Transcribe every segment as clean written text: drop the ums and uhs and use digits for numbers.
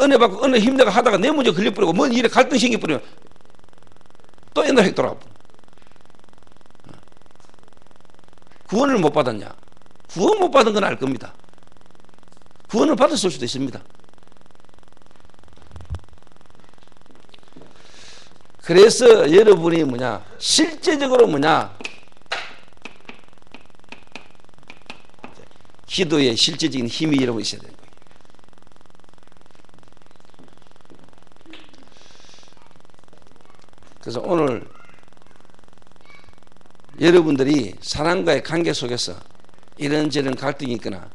은혜 받고 은혜 힘내가 하다가 내 문제 걸려버리고 뭔 일에 갈등 생겨버리면 또 옛날 핵 돌아가고. 구원을 못 받았냐? 구원 못 받은 건 알 겁니다. 구원을 받았을 수도 있습니다. 그래서 여러분이 뭐냐? 실제적으로 뭐냐? 기도에 실제적인 힘이 여러분 있어야 되는 거예요. 그래서 오늘 여러분들이 사람과의 관계 속에서 이런저런 갈등이 있거나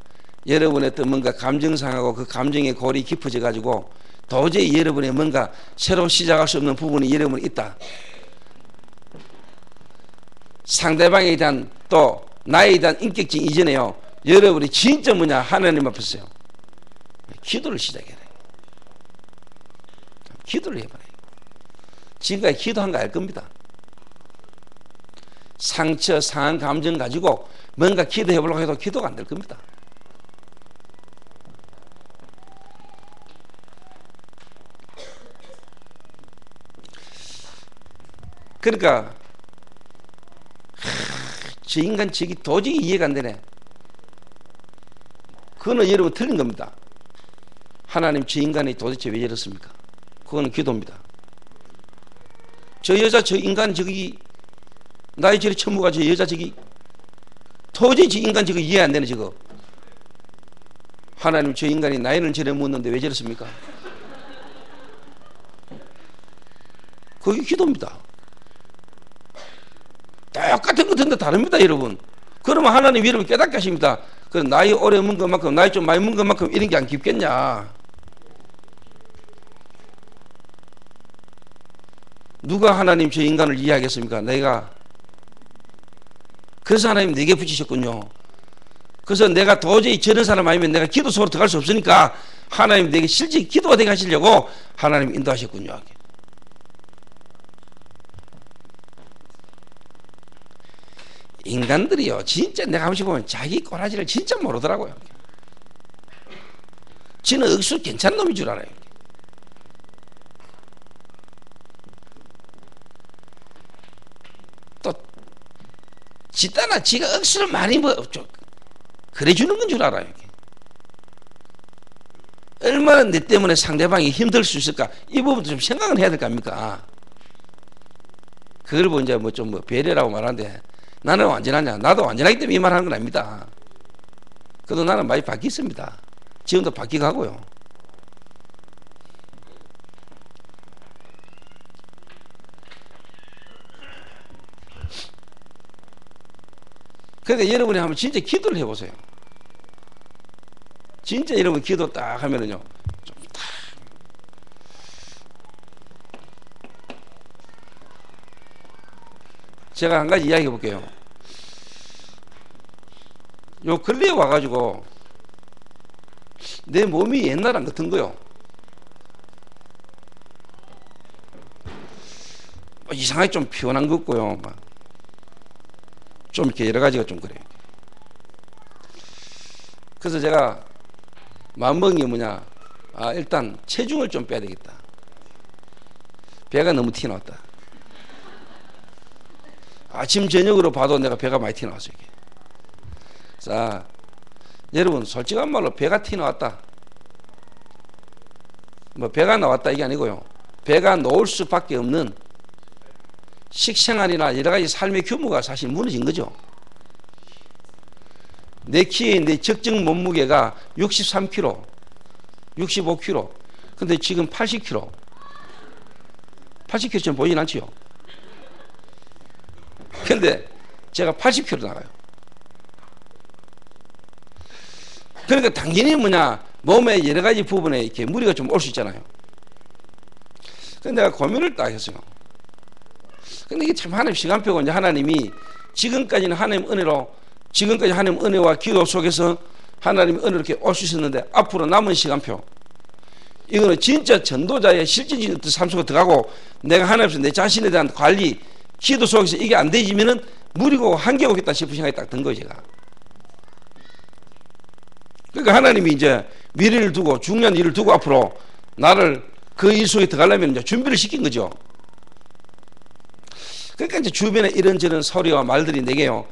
여러분의 또 뭔가 감정상하고 그 감정의 골이 깊어져 가지고 도저히 여러분의 뭔가 새로 시작할 수 없는 부분이 여러분이 있다. 상대방에 대한 또 나에 대한 인격적 이전에요. 여러분이 진짜 뭐냐 하나님 앞에서요. 기도를 시작해야 돼요. 기도를 해봐요. 지금까지 기도한 거 알 겁니다. 상처, 상한 감정 가지고 뭔가 기도해 보려고 해도 기도가 안 될 겁니다. 그러니까 저 인간 저기 도저히 이해가 안 되네. 그거는 여러분 틀린 겁니다. 하나님 저 인간이 도대체 왜 이렇습니까? 그거는 기도입니다. 저 여자 저 인간 저기 나이 저리 처무가 저 여자 저기 도저히 저 인간 저거 이해 안 되네 저거. 하나님 저 인간이 나이는 저래 묻는데 왜 저렇습니까? 그게 기도입니다. 똑같은 것인데 다릅니다 여러분. 그러면 하나님 여러분 깨닫게 하십니다. 그 나이 오래 먹은 것만큼 나이 좀 많이 먹은 것만큼 이런 게 안 깊겠냐. 누가 하나님 저 인간을 이해하겠습니까? 내가. 그래서 하나님 내게 붙이셨군요. 그래서 내가 도저히 저런 사람 아니면 내가 기도 속으로 들어갈 수 없으니까 하나님 내게 실제 기도가 되게 하시려고 하나님 인도하셨군요. 인간들이요 진짜 내가 한 번씩 보면 자기 꼬라지를 진짜 모르더라고요. 지는 억수 괜찮은 놈인 줄 알아요. 또 지따나 지가 억수를 많이 그래 주는 건 줄 알아요. 얼마나 내 때문에 상대방이 힘들 수 있을까 이 부분도 좀 생각은 해야 될 거 아닙니까? 그걸 보고 이제 뭐 좀 배려라고 말하는데 나는 완전하냐? 나도 완전하기 때문에 이 말 하는 건 아닙니다. 그래도 나는 많이 바뀌었습니다. 지금도 바뀌가고요. 그러니까 여러분이 한번 진짜 기도를 해보세요. 진짜 여러분 기도 딱 하면은요. 좀 딱. 제가 한 가지 이야기 해볼게요. 요 근래에 와가지고 내 몸이 옛날랑 같은 거요. 이상하게 좀 피곤한 것 같고요. 막 좀 이렇게 여러 가지가 좀 그래요. 그래서 제가 마음먹은 게 뭐냐. 일단 체중을 좀 빼야 되겠다. 배가 너무 튀어나왔다. 아침 저녁으로 봐도 내가 배가 많이 튀어나왔어요. 이게. 자, 여러분 솔직한 말로 배가 튀어나왔다. 뭐 배가 나왔다 이게 아니고요. 배가 놓을 수밖에 없는 식생활이나 여러 가지 삶의 규모가 사실 무너진 거죠. 내 키에 내 적정 몸무게가 63kg, 65kg. 근데 지금 80kg. 80kg처럼 보이진 않지요. 근데 제가 80kg 나가요. 그러니까 당연히 뭐냐, 몸의 여러 가지 부분에 이렇게 무리가 좀 올 수 있잖아요. 근데 내가 고민을 딱 했어요. 근데 이게 참 하나님 시간표고 이제 하나님이 지금까지는 하나님 은혜로 지금까지 하나님 은혜와 기도 속에서 하나님 은혜로 이렇게 올 수 있었는데 앞으로 남은 시간표 이거는 진짜 전도자의 실질적인 삶 속에 들어가고 내가 하나님께서 내 자신에 대한 관리 기도 속에서 이게 안 되지면은 무리고 한계가 오겠다 싶은 생각이 딱 든 거예요 제가. 그러니까 하나님이 이제 미래를 두고 중요한 일을 두고 앞으로 나를 그 일 속에 들어가려면 이제 준비를 시킨 거죠. 그러니까 이제 주변에 이런저런 소리와 말들이 내게요,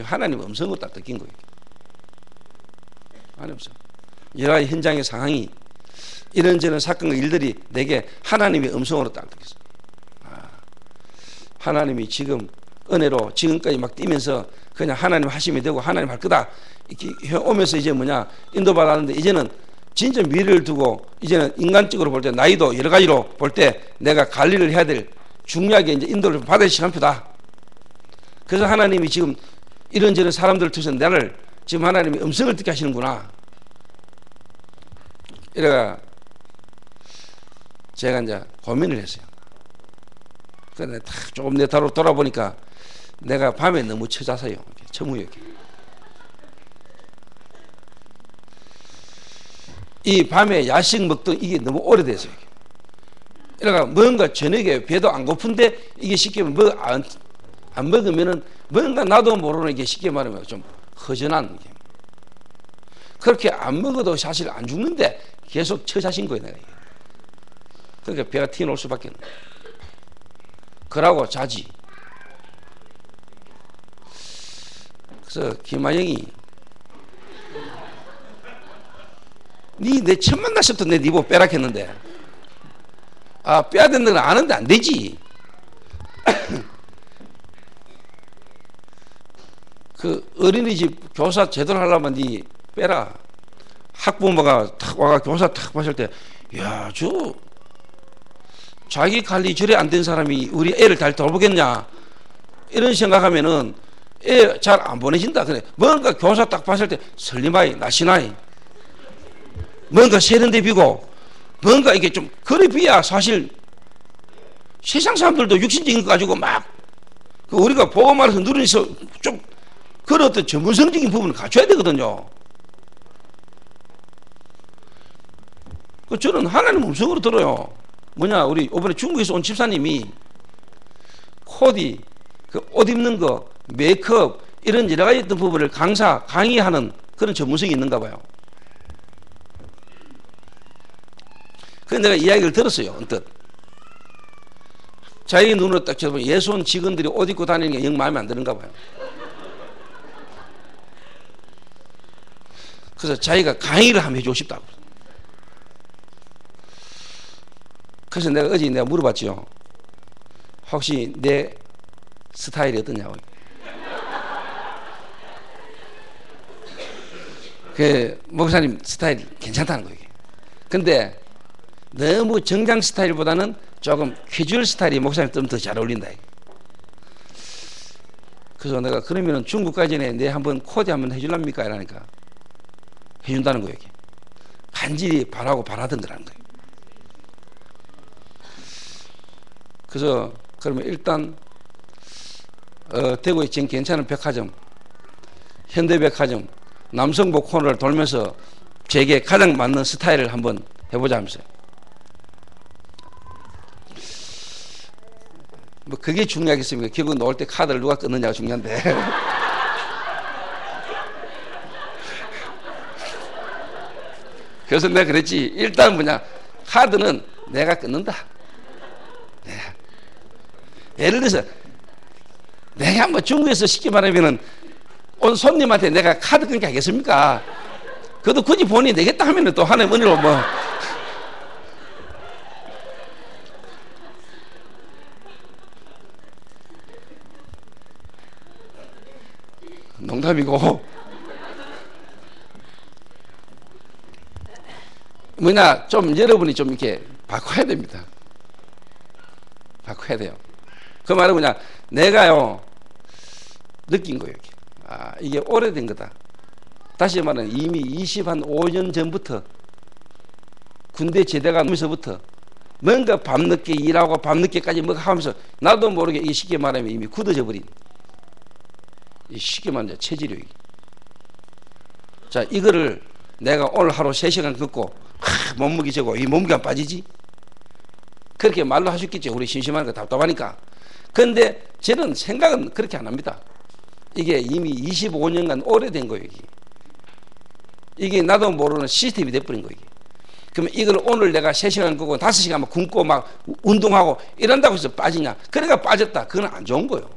하나님 음성으로 딱 느낀 거예요. 하나님 음성. 여러 가지 현장의 상황이, 이런저런 사건과 일들이 내게 하나님의 음성으로 딱 느꼈어요. 하나님이 지금 은혜로 지금까지 막 뛰면서 그냥 하나님 하심이 되고 하나님 할 거다 이렇게 오면서 이제 인도받았는데, 이제는 진짜 미래를 두고 이제는 인간적으로 볼 때, 나이도 여러 가지로 볼 때 내가 관리를 해야 될 중요하게 이제 인도를 받을 시간표다. 그래서 하나님이 지금 이런저런 사람들을 통해서 나를 지금 하나님이 음성을 듣게 하시는구나. 이래가 제가 이제 고민을 했어요. 그런데 조금 내 다로 돌아보니까 내가 밤에 너무 처자서요. 처무역에. 이 밤에 야식 먹던 이게 너무 오래돼서요. 그러니까 뭔가 저녁에 배도 안 고픈데 이게 쉽게 안 먹으면은 뭔가 나도 모르는 게 쉽게 말하면 좀 허전한 게. 그렇게 안 먹어도 사실 안 죽는데 계속 처자신 거예요, 내가. 그러니까 배가 튀어나올 수밖에 없는 거예요. 그러고 자지. 그래서 김하영이 내 처음 만났을 때 내 보고 빼라 했는데, 빼야 된다는 걸 아는데 안 되지. 그 어린이집 교사 제대로 하려면 니 빼라. 학부모가 탁 와가 교사 탁 봤을 때, 야, 자기 관리 저래 안 된 사람이 우리 애를 잘 돌보겠냐, 이런 생각하면은 애 잘 안 보내진다. 그래. 뭔가 교사 딱 봤을 때 설리마이 나시나이 뭔가 세련돼 비고 뭔가 이게 좀 그래 비야 사실 세상 사람들도 육신적인 거 가지고 막 우리가 보고 말해서 누리면서 좀 그런 어떤 전문성적인 부분을 갖춰야 되거든요. 저는 하나님 음성으로 들어요. 우리 이번에 중국에서 온 집사님이 코디, 옷 입는 거, 메이크업 이런 여러 가지 어떤 부분을 강의하는 그런 전문성이 있는가 봐요. 그래서 내가 이야기를 들었어요. 언뜻. 자기 눈으로 딱 쳐보면 예수원 직원들이 옷 입고 다니는 게 영 마음에 안 드는가 봐요. 그래서 자기가 강의를 한번 해주고 싶다고. 그래서 내가 어제 물어봤죠. 혹시 내 스타일이 어떠냐고. 목사님 스타일 괜찮다는 거예요. 근데 너무 정장 스타일보다는 조금 캐주얼 스타일이 목사님 좀 더 잘 어울린다. 그래서 내가 그러면 중국 가기 전에 내 한번 코디 한번 해줄랍니까? 이러니까 해준다는 거예요. 간절히 바라고 바라던 거라는 거예요. 그래서 그러면 일단 대구에 지금 괜찮은 백화점, 현대백화점, 남성복 코너를 돌면서 제게 가장 맞는 스타일을 한번 해보자 하면서요. 그게 중요하겠습니까? 결국 놓을 때 카드를 누가 끊느냐가 중요한데. 그래서 내가 그랬지. 일단 카드는 내가 끊는다. 예를 들어서 내가 중국에서 쉽게 말하면은 온 손님한테 내가 카드 끊게 하겠습니까? 그래도 굳이 본인이 내겠다 하면은 또 하나의 은혜로 농담이고 좀 여러분이 좀 이렇게 바꿔야 됩니다. 바꿔야 돼요. 그 말은 내가요 느낀 거예요. 이게 오래된 거다. 다시 말하면 이미 25년 전부터 군대 제대가 오면서부터 뭔가 밤늦게 일하고 밤늦게까지 하면서 나도 모르게 이 쉽게 말하면 이미 굳어져 버린 쉽게 말하면 체질이. 자, 이거를 내가 오늘 하루 3시간 걷고 몸무게 재고 이 몸무게가 빠지지? 그렇게 말로 하셨겠죠. 우리 심심하니까 답답하니까. 그런데 저는 생각은 그렇게 안 합니다. 이게 이미 25년간 오래된 거예요. 이게 나도 모르는 시스템이 돼버린 거예요. 그러면 이걸 오늘 내가 3시간 끄고 5시간 막 굶고 막 운동하고 이런다고 해서 빠지냐? 그래가 빠졌다. 그건 안 좋은 거예요.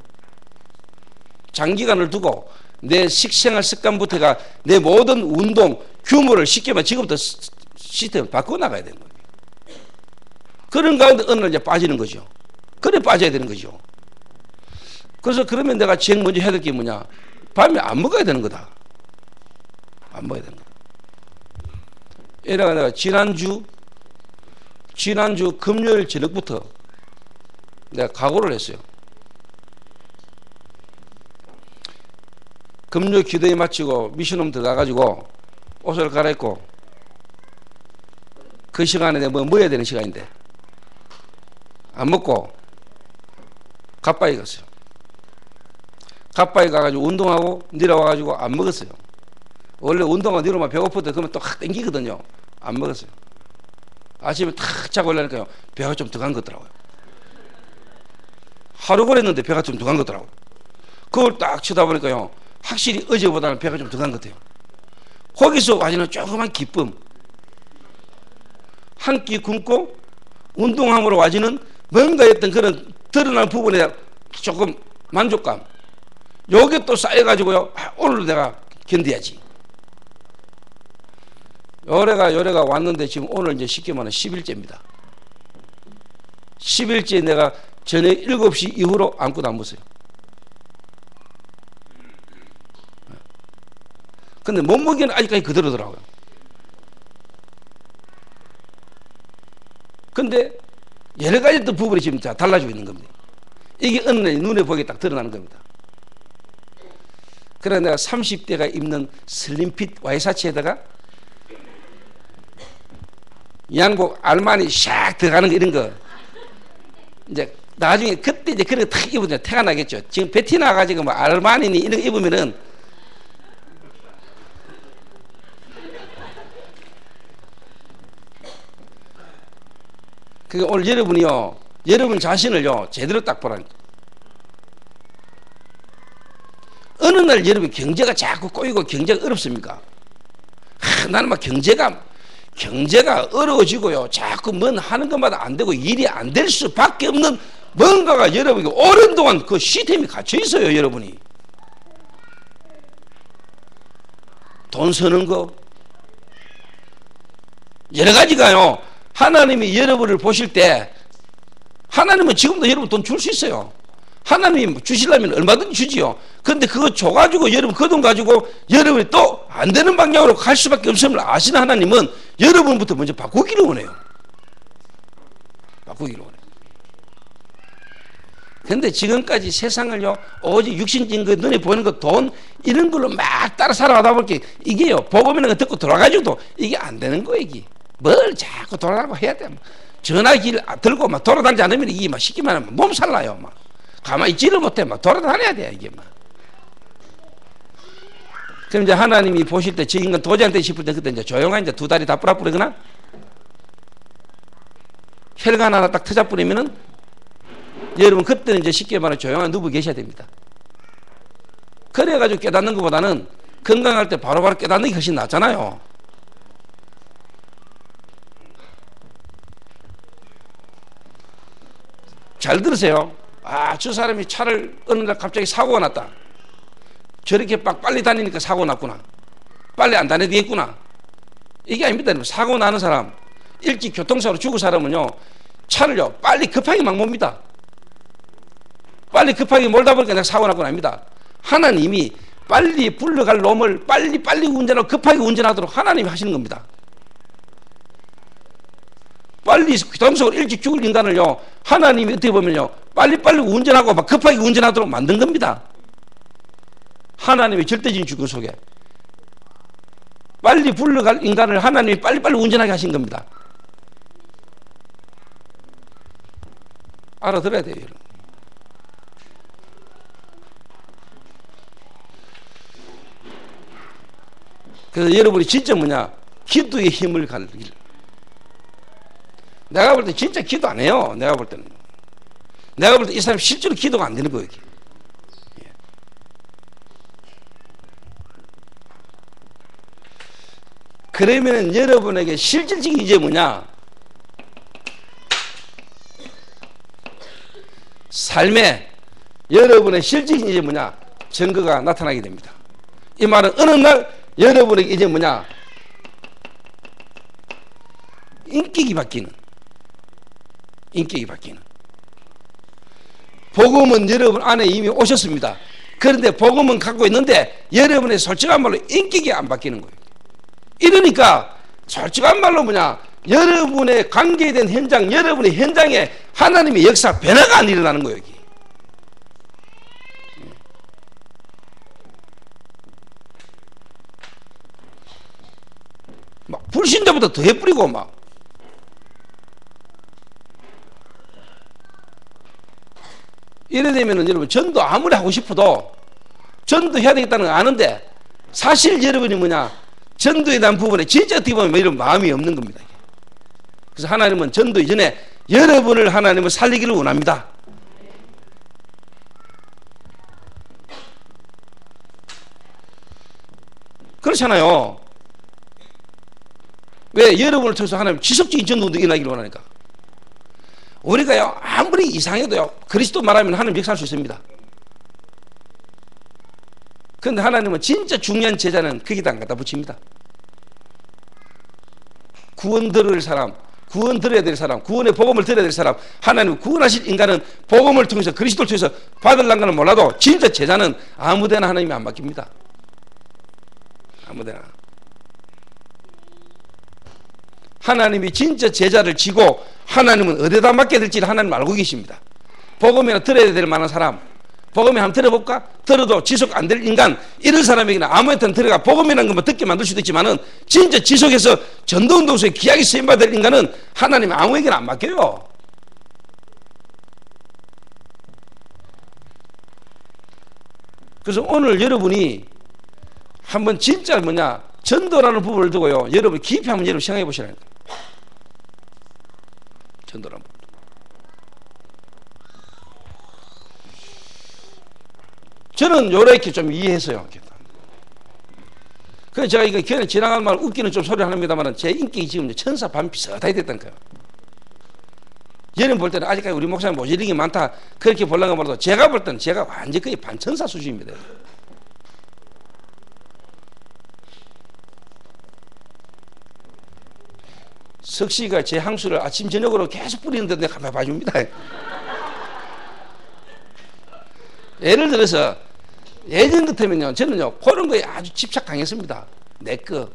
장기간을 두고 내 식생활 습관부터가 내 모든 운동 규모를 쉽게 말해 지금부터 시스템을 바꿔 나가야 되는 거예요. 그런 가운데 어느 날 이제 빠지는 거죠. 그래 빠져야 되는 거죠. 그래서 그러면 내가 제일 먼저 해야 될 게 뭐냐? 밤에 안 먹어야 되는 거다. 안 먹어야 되는 거다. 이래가 내가 지난주 금요일 저녁부터 내가 각오를 했어요. 금요 기도에 마치고 미션홈 들어가가지고 옷을 갈아입고 그 시간에 내가 뭐 먹어야 되는 시간인데 안 먹고 갓바위 갔어요. 갓바위 가가지고 운동하고 내려와가지고 안 먹었어요. 원래 운동하고 내려오면 배고플 때 그러면 또 확 땡기거든요. 안 먹었어요. 아침에 탁 자고 올라니까요 배가 좀 더 간 것 같더라고요. 하루 걸었는데 배가 좀 더 간 것 같더라고요. 그걸 딱 쳐다보니까요 확실히 어제보다는 배가 좀 더 간 것 같아요. 거기서 와지는 조그만 기쁨, 한 끼 굶고 운동함으로 와지는 뭔가 했던 그런 드러난 부분에 조금 만족감, 요게 또 쌓여가지고요 오늘 내가 견뎌야지. 요래가 왔는데 지금 오늘 이제 쉽게 말하면 10일째입니다. 10일째 내가 저녁 7시 이후로 아무것도 안 먹었어요. 근데 몸무게는 아직까지 그대로더라고요. 근데 여러 가지 또 부분이 지금 다 달라지고 있는 겁니다. 이게 어느 날 눈에 보기에 딱 드러나는 겁니다. 그래서 내가 30대가 입는 슬림핏 와이사치에다가 양복 알마니 샥 들어가는 거 이런 거 이제 나중에 그때 이제 그런 거 탁 입으면 태가 나겠죠. 지금 베티나 가지고 뭐 알마니니 이런 거 입으면은 그게 오늘 여러분이요 여러분 자신을요 제대로 딱 보라니까. 어느 날 여러분 경제가 자꾸 꼬이고 경제가 어렵습니까? 나는 막 경제가 어려워지고요. 자꾸 뭔 하는 것마다 안 되고 일이 안 될 수밖에 없는 뭔가가 여러분이 오랜 동안 그 시스템이 갇혀 있어요. 여러분이 돈 쓰는 거 여러 가지가요. 하나님이 여러분을 보실 때 하나님은 지금도 여러분 돈 줄 수 있어요. 하나님이 주시려면 얼마든지 주지요. 그런데 그거 줘가지고 여러분 그 돈 가지고 여러분이 또 안 되는 방향으로 갈 수밖에 없음을 아시는 하나님은 여러분부터 먼저 바꾸기를 원해요. 바꾸기를 원해요. 그런데 지금까지 세상을요 오직 육신적인 거 눈에 보이는 거 돈 이런 걸로 막 따라 살아가다 보니까 이게요 복음이라는 거 듣고 돌아가지고도 이게 안 되는 거예요. 이게 뭘 자꾸 돌아가고 해야 돼. 전화기 들고 막 돌아다니지 않으면 이게 막 쉽게 말하면 몸살 나요. 막 가만히 있지를 못해. 막 돌아다녀야 돼 이게 막. 그럼 이제 하나님이 보실 때 저 인간 도저히 안 돼 싶을 때 그때 이제 조용한 이제 두 다리 다 뿌라뿌리거나 혈관 하나 딱 터져 뿌리면은 여러분 그때는 이제 쉽게 말하면 조용한 누워 계셔야 됩니다. 그래가지고 깨닫는 것보다는 건강할 때 바로바로 깨닫는 게 훨씬 낫잖아요. 잘 들으세요. 아, 저 사람이 차를 어느 날 갑자기 사고가 났다. 저렇게 막 빨리 다니니까 사고 났구나. 빨리 안 다녀도 되겠구나. 이게 아닙니다. 사고 나는 사람, 일찍 교통사고로 죽은 사람은요, 차를요, 빨리 급하게 막 몹니다. 빨리 급하게 몰다 보니까 내가 사고 났구나 합니다. 하나님이 빨리 불러갈 놈을 빨리 운전하고 급하게 운전하도록 하나님이 하시는 겁니다. 빨리 교통사고로 일찍 죽을 인간을요, 하나님이 어떻게 보면요, 빨리 운전하고 막 급하게 운전하도록 만든 겁니다. 하나님의 절대적인 주권 속에 빨리 불러갈 인간을 하나님이 빨리 운전하게 하신 겁니다. 알아들어야 돼요, 여러분. 그래서 여러분이 진짜 뭐냐, 기도의 힘을 가르길. 내가 볼 때 진짜 기도 안 해요. 내가 볼 때는. 내가 볼 때 이 사람이 실제로 기도가 안 되는 거예요. 그러면 여러분에게 실질적인 이제 뭐냐? 삶에 여러분의 실질적인 이제 뭐냐? 증거가 나타나게 됩니다. 이 말은 어느 날 여러분에게 이제 뭐냐? 인격이 바뀌는. 복음은 여러분 안에 이미 오셨습니다. 그런데 복음은 갖고 있는데 여러분의 솔직한 말로 인격이 안 바뀌는 거예요. 이러니까 솔직한 말로 뭐냐? 여러분의 관계된 현장, 여러분의 현장에 하나님의 역사 변화가 안 일어나는 거예요. 여기. 막 불신자보다 더 해뿌리고 막. 이래 되면은 여러분 전도 아무리 하고 싶어도 전도해야 되겠다는 걸 아는데 사실 여러분이 뭐냐? 전도에 대한 부분에 진짜 어떻게 보면 이런 마음이 없는 겁니다. 그래서 하나님은 전도 이전에 여러분을 하나님은 살리기를 원합니다. 그렇잖아요. 왜? 여러분을 통해서 하나님 지속적인 전도도 일어나기를 원하니까. 우리가요 아무리 이상해도요 그리스도 말하면 하나님 역사할 수 있습니다. 그런데 하나님은 진짜 중요한 제자는 거기다 안 갖다 붙입니다. 구원 들을 사람, 구원 들어야 될 사람, 구원의 복음을 들어야 될 사람, 하나님 구원하실 인간은 복음을 통해서 그리스도를 통해서 받으려는 것은 몰라도 진짜 제자는 아무데나 하나님이 안 맡깁니다. 아무데나. 하나님이 진짜 제자를 지고 하나님은 어디다 맡게 될지를 하나님 알고 계십니다. 복음이나 들어야 될 만한 사람, 복음에 한번 들어볼까? 들어도 지속 안 될 인간, 이런 사람에게는 아무한테나 들어가 복음이라는 것만 듣게 만들 수도 있지만은 진짜 지속해서 전도운동소에 귀하게 쓰임받을 인간은 하나님이 아무에게나 안 맡겨요. 그래서 오늘 여러분이 한번 진짜 뭐냐 전도라는 부분을 두고요 여러분 깊이 한번 여러분 생각해 보시라는 거예요. 전도라는 부분. 저는 요렇게 좀 이해했어요. 그래서 제가 이거 괜히 지나간 말 웃기는 좀 소리를 합니다만 제 인격이 지금 천사 반 비슷하게 됐다는 거예요. 여러분 볼 때는 아직까지 우리 목사님 모질링이 많다 그렇게 보려고 몰라도 제가 볼 때는 제가 완전히 거의 반천사 수준입니다. 석씨가 제 향수를 아침 저녁으로 계속 뿌리는데 내가 가만히 봐줍니다. 예를 들어서 예전 같으면요 저는요 그런 거에 아주 집착 강했습니다. 내 거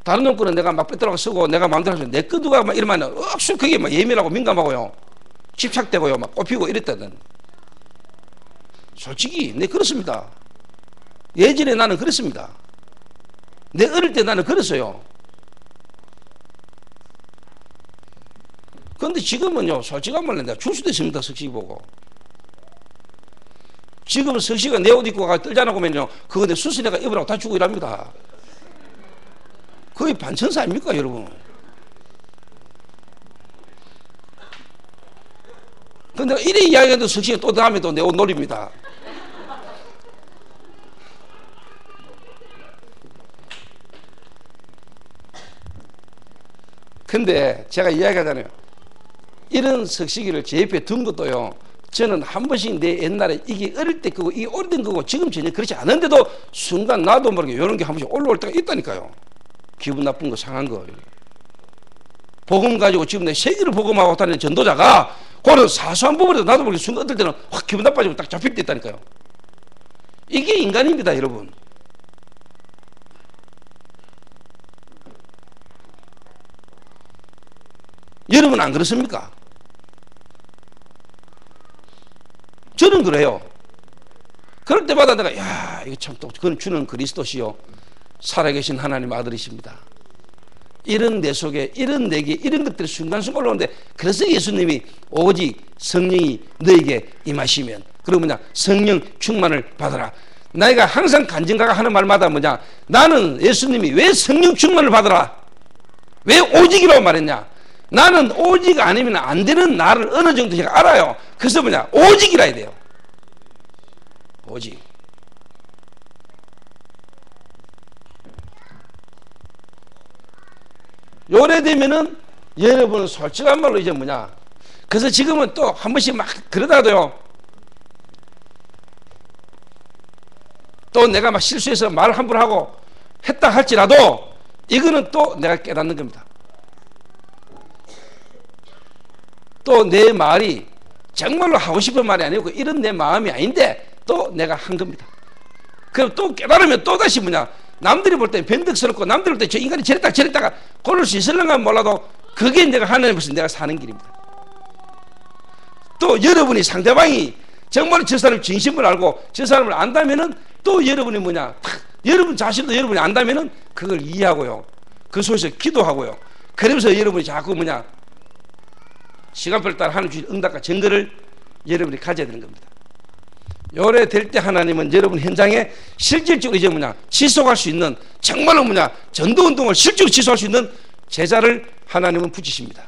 다른 놈 거는 내가 막 뺏더라고 쓰고 내가 마음대로 하면 내 거 누가 막 이러면 억수 그게 막 예민하고 민감하고요 집착되고요 막 꼽히고 이랬다든. 솔직히 내 그렇습니다. 예전에 나는 그랬습니다. 내 어릴 때 나는 그랬어요. 그런데 지금은요 솔직한 말로 내가 줄 수도 있습니다. 석씨 보고 지금 석씨가 내 옷 입고 가 떨잖아 보면요 그거 내 수순이가 입으라고 다 주고 일합니다. 거의 반천사 아닙니까 여러분? 근데 이래 이야기해도 석씨가 또 다음에 또 내 옷 놀립니다. 근데 제가 이야기하잖아요. 이런 석시기를 제 옆에 둔 것도요 저는 한 번씩 내 옛날에 이게 어릴 때 거고 이게 오래된 거고 지금 전혀 그렇지 않은데도 순간 나도 모르게 이런 게 한 번씩 올라올 때가 있다니까요. 기분 나쁜 거 상한 거 복음 가지고 지금 내 세계를 복음하고 다니는 전도자가 그런 사소한 부분에도 나도 모르게 순간 어떨 때는 확 기분 나빠지고 딱 잡힐 때 있다니까요. 이게 인간입니다 여러분. 여러분 안 그렇습니까? 저는 그래요. 그럴 때마다 내가 야 이거 참 또 그건 주는 그리스도시요 살아계신 하나님 아들이십니다. 이런 내 속에 이런 내게 이런 것들이 순간순간 올라오는데 그래서 예수님이 오직 성령이 너에게 임하시면 그리고 뭐냐 성령 충만을 받아라. 나이가 항상 간증가가 하는 말마다 뭐냐 나는 예수님이 왜 성령 충만을 받아라 왜 오직이라고 말했냐 나는 오직 아니면 안 되는 나를 어느 정도 제가 알아요. 그래서 뭐냐 오직이라 해야 돼요. 오직. 요래 되면은 여러분은 솔직한 말로 이제 뭐냐. 그래서 지금은 또 한 번씩 막 그러다가도요. 또 내가 막 실수해서 말 함부로 하고 했다 할지라도 이거는 또 내가 깨닫는 겁니다. 또 내 말이 정말로 하고 싶은 말이 아니고 이런 내 마음이 아닌데 또 내가 한 겁니다. 그럼 또 깨달으면 또 다시 뭐냐. 남들이 볼 때 변덕스럽고 남들이 볼 때 저 인간이 저랬다가 고를 수 있을런가 몰라도 그게 내가 하나님께서 내가 사는 길입니다. 또 여러분이 상대방이 정말 저 사람 진심을 알고 저 사람을 안다면은 또 여러분이 뭐냐. 여러분 자신도 여러분이 안다면은 그걸 이해하고요. 그 속에서 기도하고요. 그러면서 여러분이 자꾸 뭐냐. 시간표를 따라 하나님 주신 응답과 증거를 여러분이 가져야 되는 겁니다. 요래 될 때 하나님은 여러분 현장에 실질적으로 이제 뭐냐 지속할 수 있는 정말로 뭐냐 전도운동을 실질적으로 지속할 수 있는 제자를 하나님은 붙이십니다.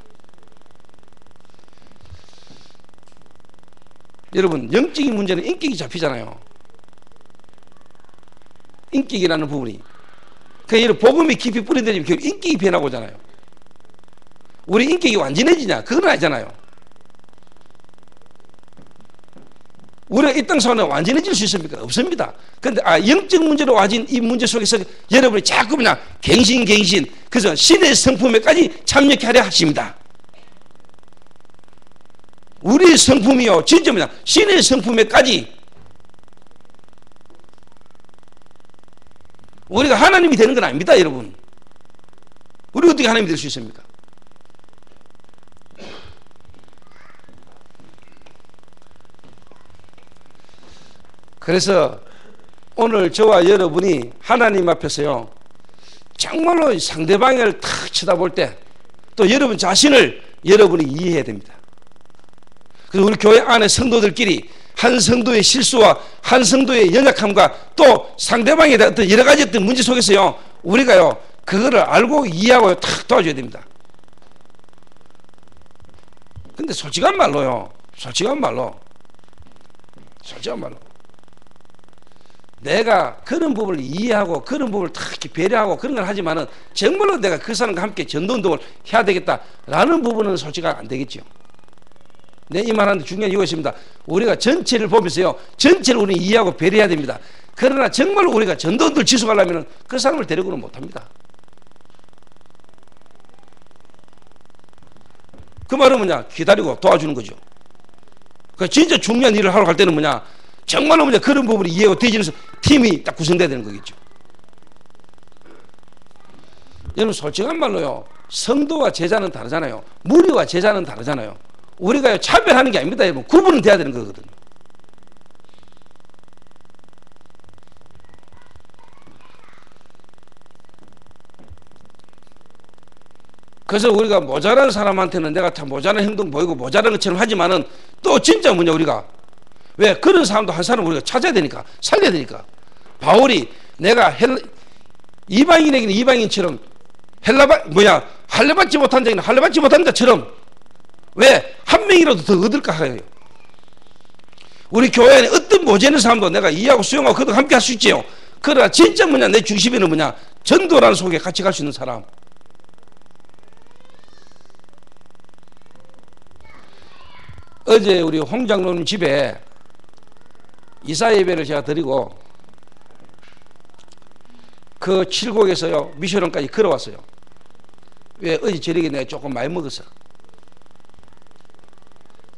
여러분 영적인 문제는 인격이 잡히잖아요. 인격이라는 부분이 그러니까 복음이 깊이 뿌린다면 결국 인격이 변하고 오잖아요. 우리 인격이 완전해지냐 그건 아니잖아요. 우리가 이 땅 사는 완전해질 수 있습니까? 없습니다. 그런데 영적 문제로 와진 이 문제 속에서 여러분이 자꾸 그냥 갱신 그래서 신의 성품에까지 참여케 하려 하십니다. 우리 성품이요 진짜 뭐냐 신의 성품에까지 우리가 하나님이 되는 건 아닙니다. 여러분 우리 어떻게 하나님이 될 수 있습니까? 그래서 오늘 저와 여러분이 하나님 앞에서요 정말로 상대방을 탁 쳐다볼 때 또 여러분 자신을 여러분이 이해해야 됩니다. 그래서 우리 교회 안에 성도들끼리 한 성도의 실수와 한 성도의 연약함과 또 상대방에 대한 어떤 여러 가지 어떤 문제 속에서요 우리가요 그거를 알고 이해하고 탁 도와줘야 됩니다. 근데 솔직한 말로 내가 그런 부분을 이해하고 그런 부분을 특히 배려하고 그런 걸 하지만은 정말로 내가 그 사람과 함께 전도운동을 해야 되겠다라는 부분은 솔직하게 안 되겠죠. 네, 이 말하는데 중요한 이유가 있습니다. 우리가 전체를 보면서요 전체를 우리는 이해하고 배려해야 됩니다. 그러나 정말로 우리가 전도운동을 지속하려면 그 사람을 데리고는 못합니다. 그 말은 뭐냐 기다리고 도와주는 거죠. 그 진짜 중요한 일을 하러 갈 때는 뭐냐 정말로 뭐냐 그런 부분이 이해가 되지면서 팀이 딱 구성돼야 되는 거겠죠. 여러분 솔직한 말로요 성도와 제자는 다르잖아요. 무리와 제자는 다르잖아요. 우리가 차별하는 게 아닙니다. 여러분 구분은 돼야 되는 거거든요. 그래서 우리가 모자란 사람한테는 내가 다 모자란 행동 보이고 모자란 것처럼 하지만은 또 진짜 뭐냐 우리가 왜 그런 사람도 한 사람 우리가 찾아야 되니까 살려야 되니까 바울이 내가 이방인에게는 이방인처럼 할례받지 못한 자에게는 할례받지 못한 자처럼 왜 한 명이라도 더 얻을까 하여요. 우리 교회에 어떤 모자는 사람도 내가 이해하고 수용하고 그도 함께 할 수 있지요. 그러나 진짜 뭐냐 내 중심에는 뭐냐 전도라는 속에 같이 갈 수 있는 사람. 어제 우리 홍 장로님 집에 이사 예배를 제가 드리고 그 칠곡에서요 미션원까지 걸어왔어요. 왜 어제 저녁에 내가 조금 많이 먹었어.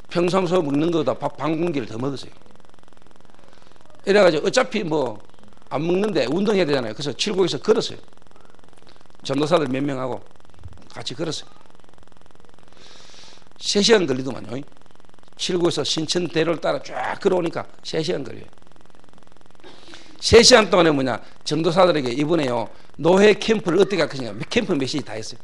평상소 먹는 것보다 밥 반 공기를 더 먹었어요. 이래가지고 어차피 뭐 안 먹는데 운동해야 되잖아요. 그래서 칠곡에서 걸었어요. 전도사들 몇 명하고 같이 걸었어요. 3시간 걸리더만요. 칠곡에서 신천대로를 따라 쫙 걸어오니까 3시간 걸려요. 3시간 동안에 뭐냐 전도사들에게 이번에요 노회 캠프를 어떻게 할 것인가 캠프 메시지 다 했어요.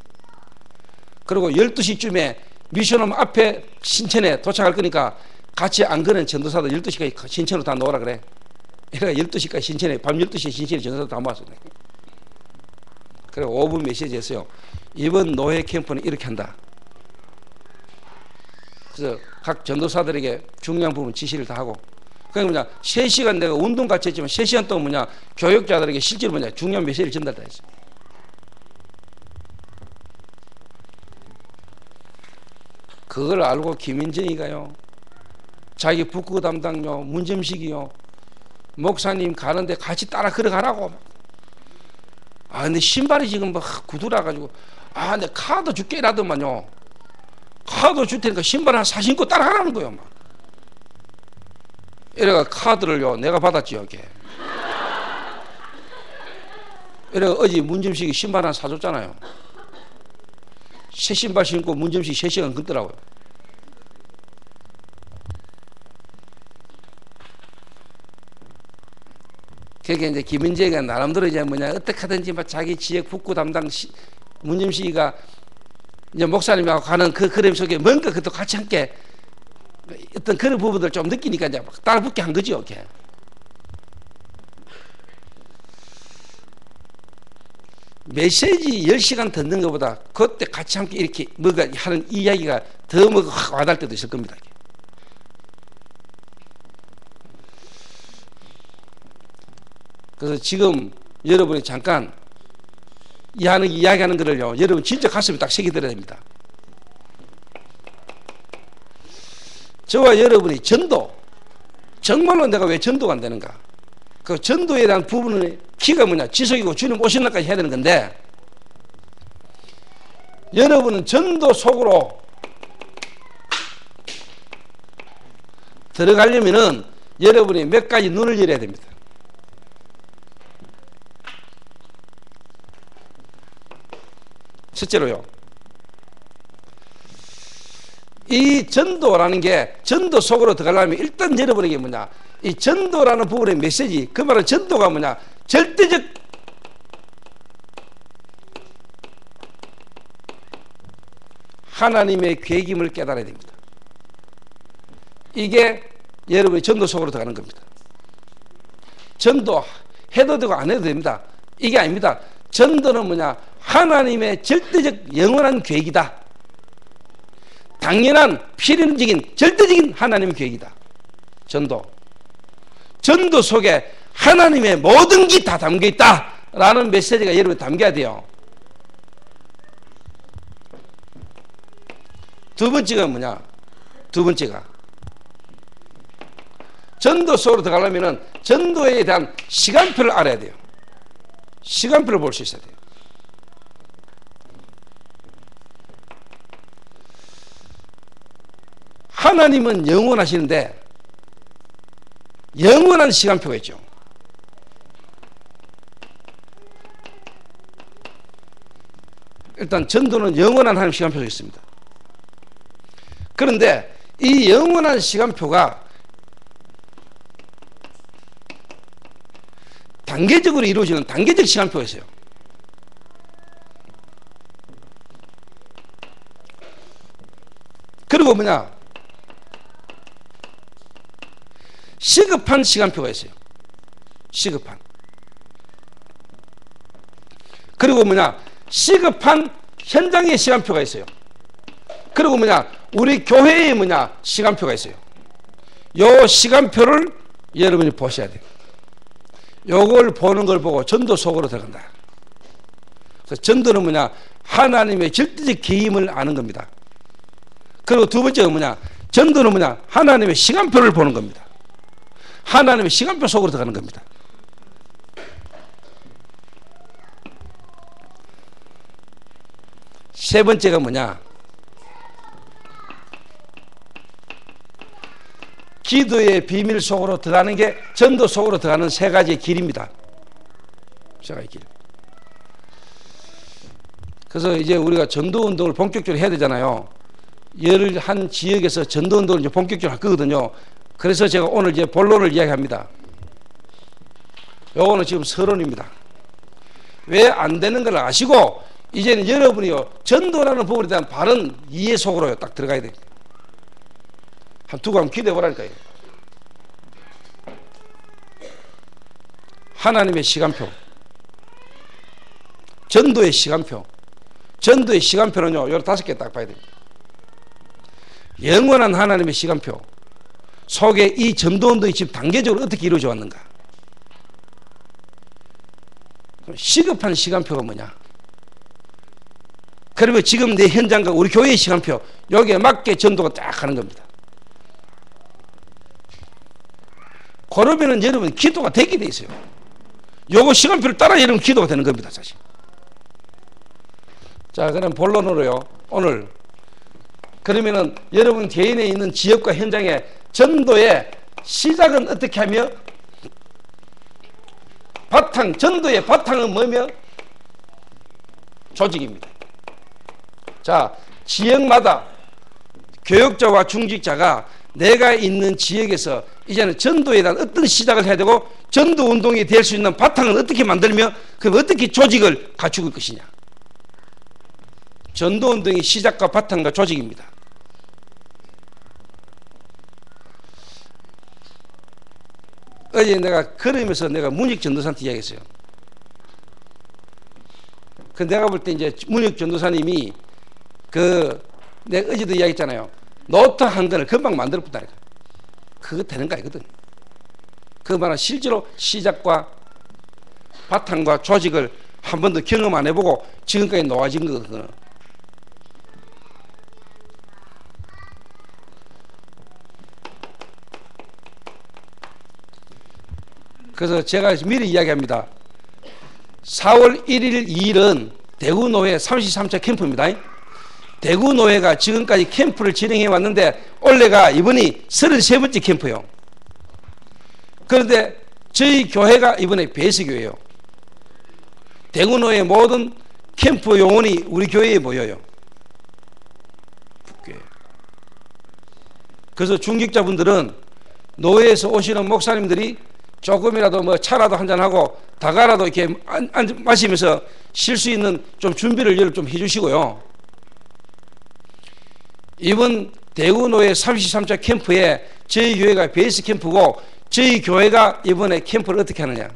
그리고 12시쯤에 미션홈 앞에 신천에 도착할 거니까 같이 안 가는 전도사들 12시까지 신천으로 다 놓으라 그래. 그러니까 12시까지 신천에 밤 12시에 신천에 전도사들 다 모았어요. 그리고 5분 메시지 했어요. 이번 노회 캠프는 이렇게 한다. 그래서 각 전도사들에게 중요한 부분 지시를 다 하고 그러니까 뭐냐 3시간 내가 운동 같이 했지만 3시간 동안 뭐냐 교육자들에게 실제로 뭐냐 중요한 메시지를 전달다 했어요. 그걸 알고 김인정이가요, 자기 북구 담당요 문점식이요 목사님 가는데 같이 따라 걸어가라고. 아 근데 신발이 지금 막 구두라 가지고 내 카드 줄게 이라더만요. 카드 줄 테니까 신발 하나 사 신고 따라가라는 거예요. 막 이래가 카드를요 내가 받았지요. 이래가 어제 문점식이 신발 하나 사줬잖아요. 새 신발 신고 문점식 3시간 걷더라고요. 그러니까 이제 김은재가 나름대로 이제 어떻게 하든지 자기 지역 북구 담당 문점식이가 이제 목사님하고 가는 그 그림 속에 뭔가 그것도 같이 함께 어떤 그런 부분들 좀 느끼니까 이제 따라 붙게 한 거죠. 이렇게. 메시지 10시간 듣는 것보다 그때 같이 함께 이렇게 뭐가 하는 이야기가 더 뭐가 확 와닿을 때도 있을 겁니다. 그래서 지금 여러분이 잠깐 이야기하는 거를요, 여러분 진짜 가슴에 딱 새겨들어야 됩니다. 저와 여러분이 전도, 정말로 내가 왜 전도가 안 되는가? 그 전도에 대한 부분의 키가 뭐냐? 지속이고 주님 오신 날까지 해야 되는 건데, 여러분은 전도 속으로 들어가려면은 여러분이 몇 가지 눈을 열어야 됩니다. 첫째로요, 이 전도라는 게 전도 속으로 들어가려면 일단 여러분에게 뭐냐, 이 전도라는 부분의 메시지, 그 말은 전도가 뭐냐, 절대적 하나님의 계획임을 깨달아야 됩니다. 이게 여러분이 전도 속으로 들어가는 겁니다. 전도 해도 되고 안 해도 됩니다. 이게 아닙니다. 전도는 뭐냐, 하나님의 절대적 영원한 계획이다. 당연한 필연적인 절대적인 하나님의 계획이다. 전도 속에 하나님의 모든 게 다 담겨 있다라는 메시지가 여러분이 담겨야 돼요. 두 번째가 뭐냐, 전도 속으로 들어가려면 전도에 대한 시간표를 알아야 돼요. 시간표를 볼 수 있어야 돼요. 하나님은 영원하시는데 영원한 시간표가 있죠. 일단 전도는 영원한 하나님 시간표가 있습니다. 그런데 이 영원한 시간표가 단계적으로 이루어지는 단계적 시간표가 있어요. 그리고 뭐냐, 시급한 시간표가 있어요. 시급한. 그리고 뭐냐, 시급한 현장의 시간표가 있어요. 그리고 뭐냐, 우리 교회의 뭐냐, 시간표가 있어요. 요 시간표를 여러분이 보셔야 돼요. 요걸 보는 걸 보고 전도 속으로 들어간다. 그래서 전도는 뭐냐, 하나님의 절대적 계임을 아는 겁니다. 그리고 두 번째가 뭐냐, 전도는 뭐냐, 하나님의 시간표를 보는 겁니다. 하나님의 시간표 속으로 들어가는 겁니다. 세 번째가 뭐냐, 기도의 비밀 속으로 들어가는 게 전도 속으로 들어가는 세 가지의 길입니다. 세 가지 길. 그래서 이제 우리가 전도 운동을 본격적으로 해야 되잖아요. 한 지역에서 전도 운동을 이제 본격적으로 할 거거든요. 그래서 제가 오늘 이제 본론을 이야기합니다. 요거는 지금 서론입니다. 왜 안 되는 걸 아시고 이제는 여러분이요, 전도라는 부분에 대한 바른 이해 속으로 딱 들어가야 됩니다. 두고 한번 기도해 보라니까요. 하나님의 시간표, 전도의 시간표. 전도의 시간표는요, 요 5개 딱 봐야 됩니다. 영원한 하나님의 시간표 속에 이 전도운동이 지금 단계적으로 어떻게 이루어져 왔는가. 시급한 시간표가 뭐냐. 그러면 지금 내 현장과 우리 교회의 시간표 여기에 맞게 전도가 딱 가는 겁니다. 그러면은 여러분 기도가 되게 돼 있어요. 요거 시간표를 따라 여러분 기도가 되는 겁니다, 사실. 자, 그럼 본론으로요. 오늘 그러면은 여러분 개인에 있는 지역과 현장의 전도의 시작은 어떻게 하며 전도의 바탕은 뭐며? 조직입니다. 자, 지역마다 교역자와 중직자가 내가 있는 지역에서 이제는 전도에 대한 어떤 시작을 해야 되고 전도 운동이 될 수 있는 바탕은 어떻게 만들며 그럼 어떻게 조직을 갖추고 일 것이냐. 전도 운동의 시작과 바탕과 조직입니다. 어제 내가 걸으면서 내가 문익 전도사한테 이야기했어요. 그 내가 볼 때 이제 문익 전도사님이 내가 어제도 이야기했잖아요. 노트 한 권을 금방 만들어 붙다니까. 그거 되는 거 아니거든. 그 말은 실제로 시작과 바탕과 조직을 한 번도 경험 안 해보고 지금까지 놓아진 거거든. 그래서 제가 미리 이야기합니다. 4월 1일, 2일은 대구노회 33차 캠프입니다. 대구노회가 지금까지 캠프를 진행해 왔는데 올해가 이번이 33번째 캠프예요. 그런데 저희 교회가 이번에 베이스교회예요. 대구노회 모든 캠프 요원이 우리 교회에 모여요. 북교회. 그래서 중직자분들은 노회에서 오시는 목사님들이 조금이라도 뭐 차라도 한잔하고 다가라도 이렇게 마시면서 쉴 수 있는 좀 준비를 좀 해주시고요. 이번 대구노회 33차 캠프에 저희 교회가 베이스 캠프고 저희 교회가 이번에 캠프를 어떻게 하느냐.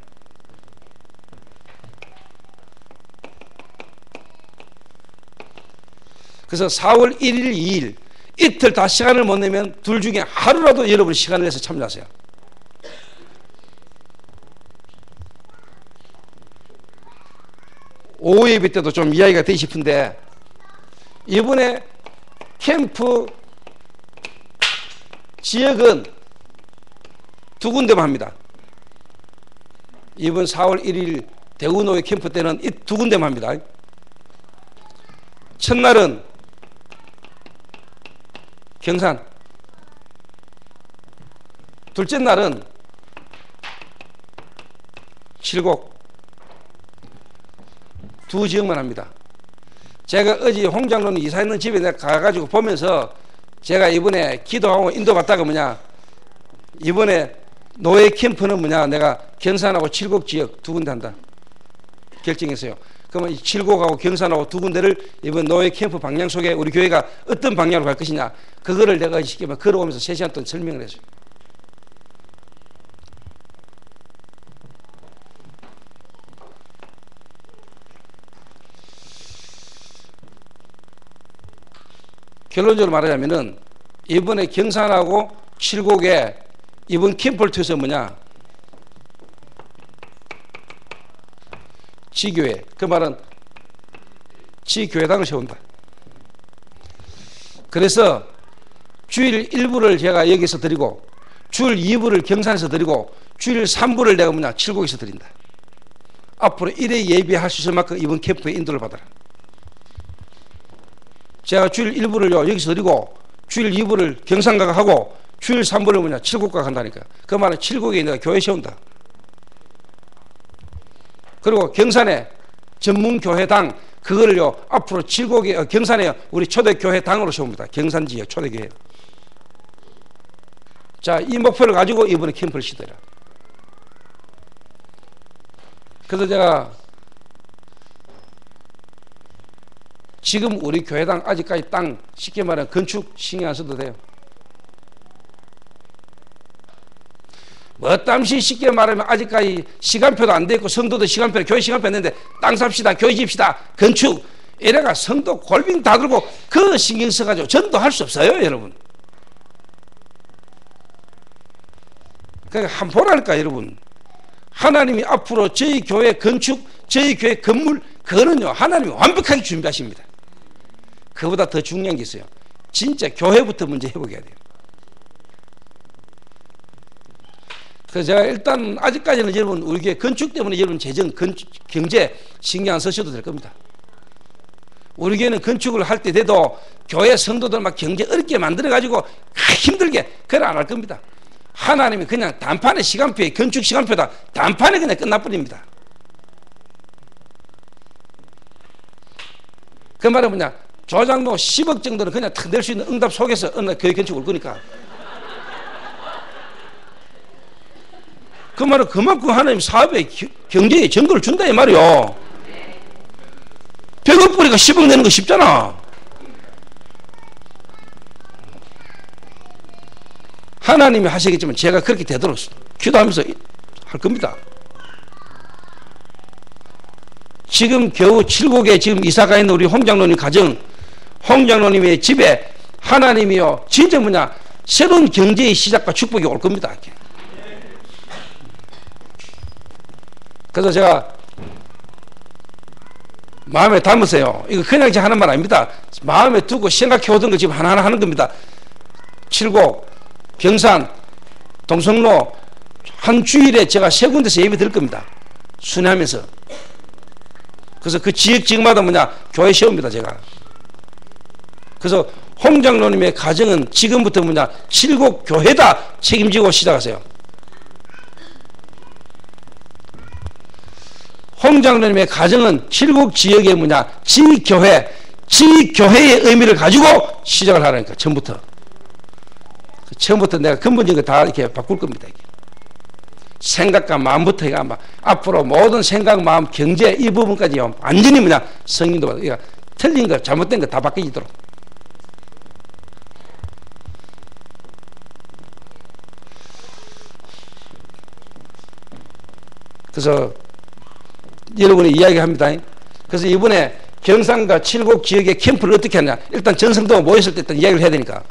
그래서 4월 1일, 2일 이틀 다 시간을 못 내면 둘 중에 하루라도 여러분 시간을 내서 참여하세요. 오후 예배 때도 좀 이야기가 되고 싶은데 이번에 캠프 지역은 두 군데만 합니다. 이번 4월 1일 대구노회 캠프 때는 이 두 군데만 합니다. 첫날은 경산, 둘째 날은 칠곡, 두 지역만 합니다. 제가 어제 홍장로는 이사 있는 집에 내가 가가지고 보면서 제가 이번에 기도하고 인도받다가 이번에 노예 캠프는 내가 경산하고 칠곡 지역 두 군데 한다 결정했어요. 그러면 이 칠곡하고 경산하고 두 군데를 이번 노예 캠프 방향 속에 우리 교회가 어떤 방향으로 갈 것이냐 그거를 내가 쉽게 걸어오면서 3시간 동안 설명을 했어요. 결론적으로 말하자면은 이번에 경산하고 칠곡에 이번 캠프를 통해서 지교회, 그 말은 지교회당을 세운다. 그래서 주일 1부를 제가 여기서 드리고 주일 2부를 경산에서 드리고 주일 3부를 내가 칠곡에서 드린다. 앞으로 1회 예배할 수 있을 만큼 이번 캠프에 인도를 받아라. 제가 주일 1부를 여기서 드리고 주일 2부를 경산가가 하고 주일 3부를 칠곡가 간다니까. 그 말은 칠곡에 내가 교회 세운다. 그리고 경산에 전문교회당 그거를요 앞으로 칠곡에 경산에 우리 초대교회당으로 세웁니다. 경산지역 초대교회. 자, 이 목표를 가지고 이번에 캠프를 시도해라. 그래서 제가 지금 우리 교회당 아직까지 땅 쉽게 말하면 건축 신경 안 써도 돼요. 땀시 쉽게 말하면 아직까지 시간표도 안 돼 있고 성도도 시간표 교회 시간표 했는데 땅 삽시다 교회 집시다 건축 이래가 성도 골빙 다 들고 그 신경 써가지고 전도할 수 없어요 여러분. 그러니까 한번 보라니까 여러분. 하나님이 앞으로 저희 교회 건축 저희 교회 건물 그거는요 하나님이 완벽하게 준비하십니다. 그보다 더 중요한 게 있어요. 진짜 교회부터 먼저 회복해야 돼요. 그래서 제가 일단 아직까지는 여러분 우리 교회 건축 때문에 여러분 재정, 경제 신경 안 쓰셔도 될 겁니다. 우리 교회는 건축을 할 때 돼도 교회 성도들 막 경제 어렵게 만들어가지고 힘들게 그래 안 할 겁니다. 하나님이 그냥 단판의 시간표에 건축 시간표다 단판에 그냥 끝나버립니다. 그 말은 뭐냐, 조장로 10억 정도는 그냥 탁 낼 수 있는 응답 속에서 어느 날 교회 건축 올 거니까. 그 말은 그만큼 하나님 사업에 경제에 정보를 준다 이 말이요. 100억 뿌리가 10억 내는 거 쉽잖아. 하나님이 하시겠지만 제가 그렇게 되도록 기도하면서 할 겁니다. 지금 겨우 7곡에 지금 이사가 있는 우리 홍장로님 가정, 홍장로님의 집에 하나님이요 진짜 뭐냐 새로운 경제의 시작과 축복이 올 겁니다. 그래서 제가 마음에 담으세요. 이거 그냥 제가 하는 말 아닙니다. 마음에 두고 생각해 오던 거 지금 하나하나 하는 겁니다. 7곡, 경산, 동성로 한 주일에 제가 3군데서 예배 드릴 겁니다. 순회하면서. 그래서 그 지역마다 뭐냐 교회 세웁니다 제가. 그래서 홍장로님의 가정은 지금부터 뭐냐 7곡 교회다 책임지고 시작하세요. 홍장로님의 가정은 7곡 지역의 뭐냐 지교회, 지교회의 의미를 가지고 시작을 하라니까. 처음부터 내가 근본적인 거 다 이렇게 바꿀 겁니다. 이게. 생각과 마음부터 해가 막 앞으로 모든 생각, 마음, 경제 이 부분까지 완전히 뭐냐 성인도 그러니까 틀린 거, 잘못된 거 다 바뀌도록. 그래서 여러분이 이야기합니다. 그래서 이번에 경산과 7곡 지역의 캠프를 어떻게 하냐. 일단 전성도가 모였을 때 일단 이야기를 해야 되니까.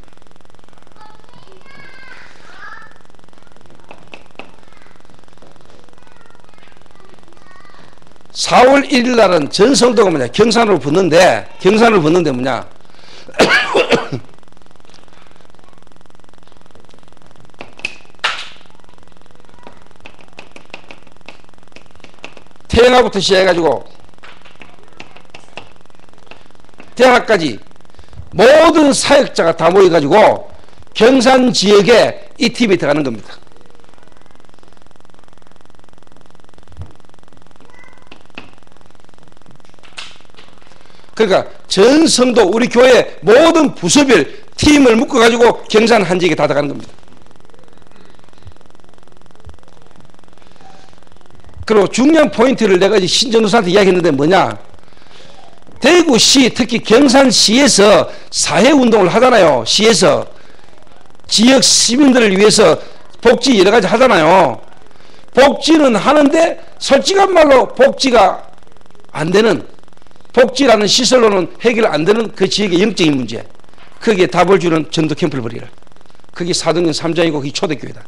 4월 1일 날은 전성도가 뭐냐 경산으로 붙는데 뭐냐 태영아부터 시작해가지고 대학까지 모든 사역자가 다 모여가지고 경산 지역에 이 팀이 들어가는 겁니다. 그러니까 전 성도 우리 교회 모든 부서별 팀을 묶어가지고 경산 한 지역에 다 들어가는 겁니다. 그리고 중요한 포인트를 내가 이제 신전도사한테 이야기했는데 뭐냐, 대구시 특히 경산시에서 사회운동을 하잖아요. 시에서 지역 시민들을 위해서 복지 여러 가지 하잖아요. 복지는 하는데 솔직한 말로 복지가 안 되는, 복지라는 시설로는 해결 안 되는 그 지역의 영적인 문제, 거기에 답을 주는 전도 캠프를 벌이라. 그게 사도행전 3장이고 그게 초대교회다.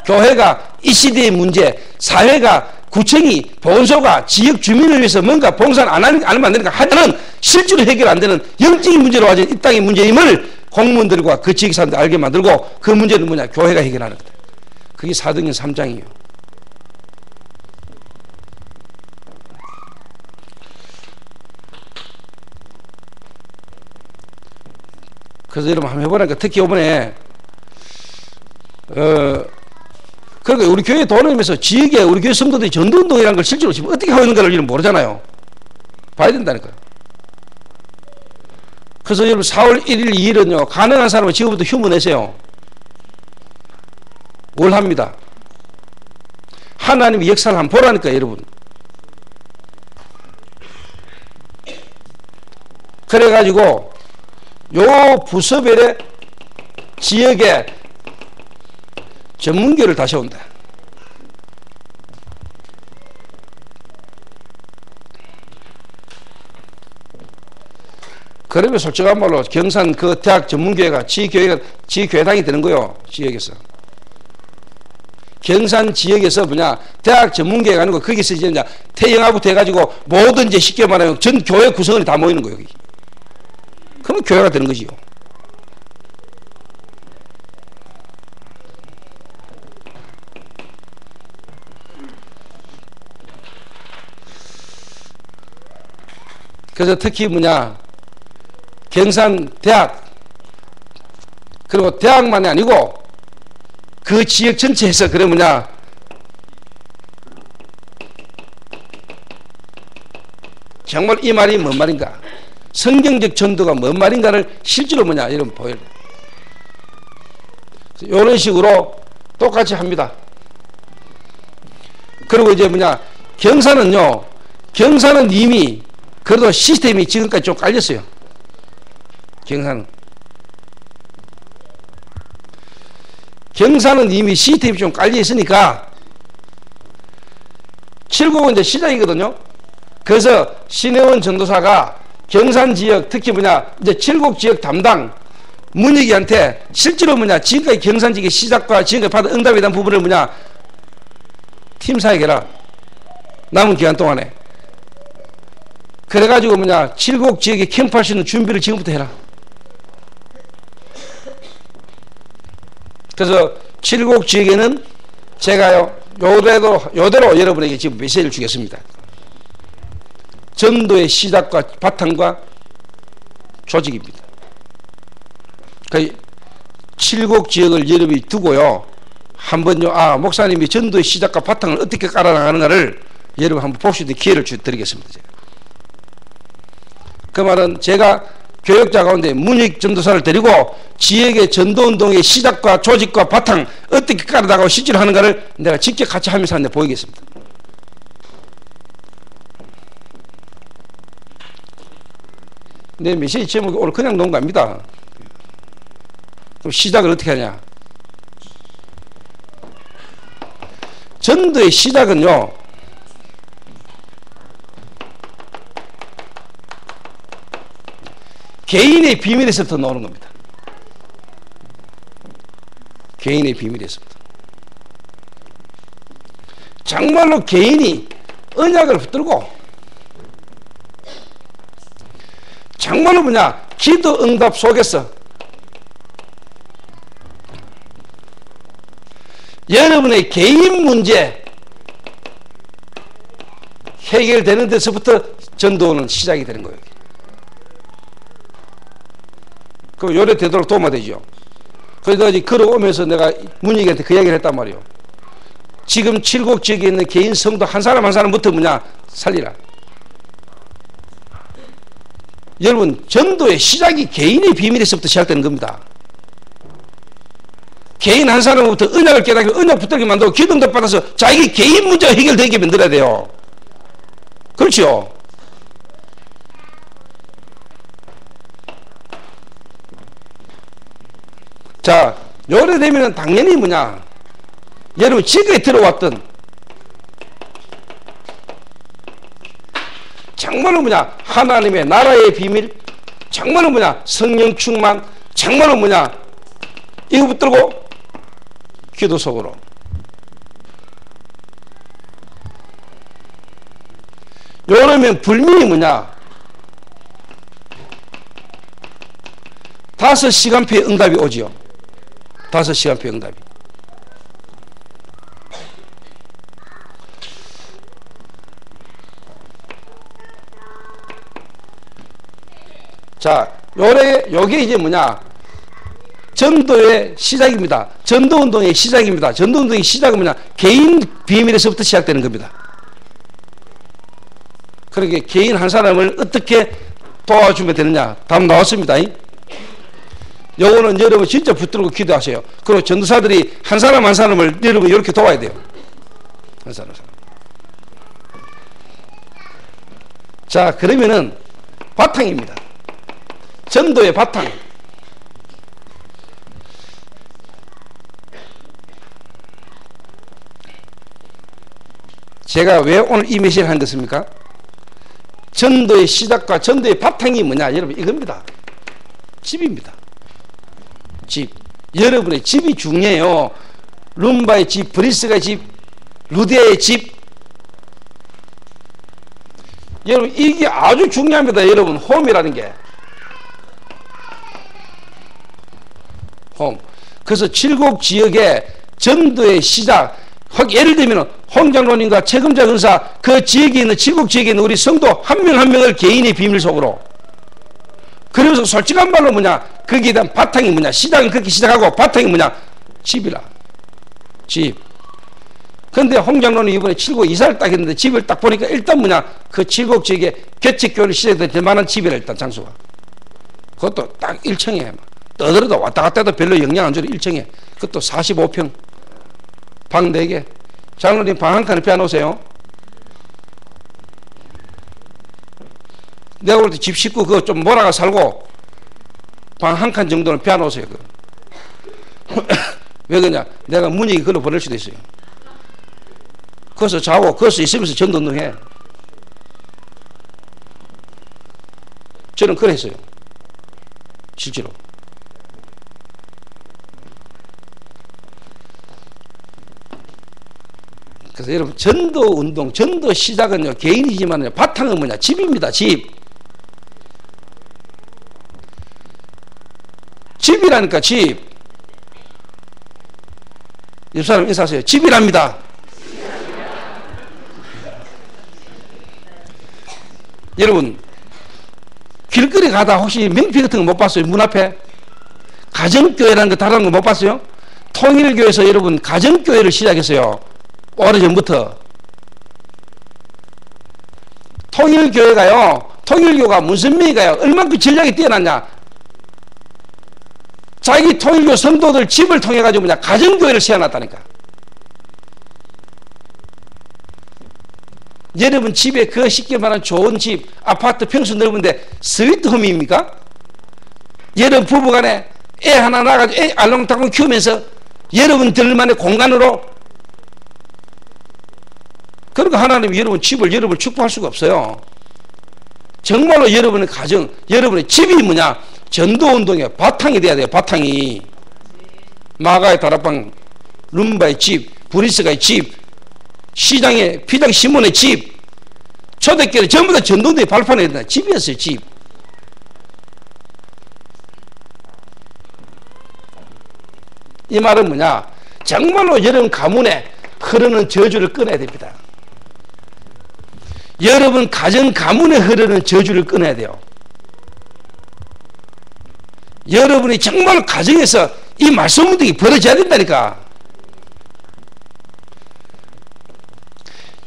교회가 이 시대의 문제, 사회가 구청이 보건소가 지역 주민을 위해서 뭔가 봉사를 안 하면 안 되니까 하여튼 실제로 해결 안 되는 영적인 문제로 가진 이 땅의 문제임을 공무원들과 그 지역 사람들 알게 만들고 그 문제는 뭐냐 교회가 해결하는 거다. 그게 사도행전 3장이에요. 그래서 여러분 한번 해보라니까. 특히 이번에 그러니까 우리 교회 도움에서 지역에 우리 교회 성도들이 전도운동이라는 걸 실제로 지금 어떻게 하고 있는가를 우리는 모르잖아요. 봐야 된다니까요. 그래서 여러분 4월 1일 2일은요 가능한 사람은 지금부터 휴무 내세요. 뭘 합니다. 하나님의 역사를 한번 보라니까 여러분. 그래가지고 요 부서별의 지역에 전문교를 다시 온다. 그러면 솔직한 말로 경산 그 대학 전문교회가 지교회당이 되는 거요. 지역에서. 경산 지역에서 뭐냐 대학 전문교회가 아니고 거기서 이제 태영아부터 해가지고 모든 이제 쉽게 말하면 전 교회 구성원이 다 모이는 거예요. 여기. 그러면 교회가 되는 거지요. 그래서 특히 경산대학, 그리고 대학만이 아니고 그 지역 전체에서 정말 이 말이 뭔 말인가, 성경적 전도가 뭔 말인가를 실제로 여러분 보여요. 이런 식으로 똑같이 합니다. 그리고 이제 경산은 이미 그래도 시스템이 지금까지 좀 깔렸어요. 경산은 이미 시스템이 좀 깔려 있으니까 칠곡은 이제 시작이거든요. 그래서 신혜원 전도사가 경산 지역, 특히 이제 칠곡 지역 담당 문익이한테 실제로 지금까지 경산 지역의 시작과 지금까지 받은 응답에 대한 부분을 팀 사역해라, 남은 기간 동안에. 그래가지고 칠곡 지역에 캠프할 수 있는 준비를 지금부터 해라. 그래서 칠곡 지역에는 제가요 요대로 여러분에게 지금 메시지를 주겠습니다. 전도의 시작과 바탕과 조직입니다. 그 칠곡 지역을 여러분이 두고요, 한번요, 목사님이 전도의 시작과 바탕을 어떻게 깔아나가는가를 여러분 한번 볼 수 있는 기회를 드리겠습니다. 제가. 그 말은 제가 교역자 가운데 문익 전도사를 데리고 지역의 전도운동의 시작과 조직과 바탕 어떻게 깔아나가고 실제로 하는가를 내가 직접 같이 하면서 한번 보이겠습니다. 내 메시지 제목이 오늘 그냥 놓은 겁니다. 그럼 시작을 어떻게 하냐? 전도의 시작은요, 개인의 비밀에서부터 나오는 겁니다. 개인의 비밀에서부터. 정말로 개인이 언약을 붙들고 정말로 기도 응답 속에서 여러분의 개인 문제 해결되는 데서부터 전도는 시작이 되는 거예요. 그럼 요래 되도록 도움이 되죠. 그래서 걸어오면서 내가 문익한테 그 이야기를 했단 말이에요. 지금 칠곡 지역에 있는 개인 성도 한 사람 한 사람부터 살리라. 여러분, 전도의 시작이 개인의 비밀에서부터 시작되는 겁니다. 개인 한 사람부터 언약을 깨닫고 언약 붙들게 만들고 기도응답 받아서 자기 개인 문제가 해결되게 만들어야 돼요. 그렇죠? 자, 요래 되면은 당연히 여러분 지금까지 들어왔던 정말로 하나님의 나라의 비밀, 정말로 성령 충만, 정말로 이거 붙들고 기도 속으로. 요러면 불명이 5시간표의 응답이 오지요. 5시간표의 응답이. 자, 요게 이제 전도의 시작입니다. 전도운동의 시작입니다. 전도운동의 시작은 개인 비밀에서부터 시작되는 겁니다. 그러게 개인 한 사람을 어떻게 도와주면 되느냐. 답 나왔습니다. 요거는 여러분 진짜 붙들고 기도하세요. 그리고 전도사들이 한 사람 한 사람을 여러분 이렇게 도와야 돼요. 한 사람 한 사람. 자, 그러면은 바탕입니다. 전도의 바탕. 제가 왜 오늘 이 메시지를 한 것입니까? 전도의 시작과 전도의 바탕이 뭐냐? 여러분 이겁니다. 집입니다. 집. 여러분의 집이 중요해요. 룸바의 집, 브리스가의 집, 루디아의 집. 여러분 이게 아주 중요합니다. 여러분 홈이라는 게. 홈. 그래서 칠곡 지역의 전도의 시작, 예를 들면 홍장로님과 책임자 근사 그 지역에 있는 칠곡 지역에 있는 우리 성도 한 명 한 명을 개인의 비밀 속으로, 그러면서 솔직한 말로 뭐냐, 거기에 대한 바탕이 뭐냐, 시작은 그렇게 시작하고 바탕이 뭐냐, 집이라. 집. 근데 홍장로는 이번에 칠곡 이사를 딱 했는데 집을 딱 보니까 일단 뭐냐, 그 칠곡 지역에 개척교회를 시작될 만한 집이라. 일단 장소가 그것도 딱 1층에 떠들어도 왔다 갔다 해도 별로 영향 안 주는 1층에, 그것도 45평 방 4개. 장로님 방 한 칸에 빼놓으세요. 내가 볼 때 집 식구 그거 좀 몰아가 살고 방 한 칸 정도는 빼놓으세요. 왜 그러냐, 내가 문익이 그걸로 보낼 수도 있어요. 거기서 자고 거기서 있으면서 전도운동해. 저는 그랬어요, 실제로. 그래서 여러분, 전도운동, 전도 시작은요 개인이지만 바탕은 뭐냐, 집입니다. 집이라니까. 집. 옆 사람 인사하세요. 집이랍니다. 여러분, 길거리 가다 혹시 명피 같은 거 못 봤어요? 문 앞에 가정교회라는 거 다른 거 못 봤어요? 통일교에서 여러분 가정교회를 시작했어요. 오래전부터. 통일교회가요, 통일교가 문선명이가요 얼만큼 전략이 뛰어났냐, 자기 통일교 성도들 집을 통해 가지고 뭐냐, 가정교회를 세워놨다니까. 여러분 집에 그 쉽게 말하는 좋은 집, 아파트 평수 넓은데 스위트홈입니까? 여러분 부부간에 애 하나 낳아가지고 애 알롱달롱 키우면서 여러분들만의 공간으로, 그러니까 하나님이 여러분 집을 여러분 축복할 수가 없어요. 정말로 여러분의 가정, 여러분의 집이 뭐냐, 전도운동의 바탕이 돼야 돼요. 바탕이. 마가의 다락방, 룸바의 집, 브리스가의 집, 시장의 피장 시몬의 집, 초대교회 전부 다 전도운동의 발판이 된다. 집이었어요. 집. 이 말은 뭐냐, 정말로 여러분 가문에 흐르는 저주를 끊어야 됩니다. 여러분 가정 가문에 흐르는 저주를 끊어야 돼요. 여러분이 정말 가정에서 이 말씀 운동이 벌어져야 된다니까.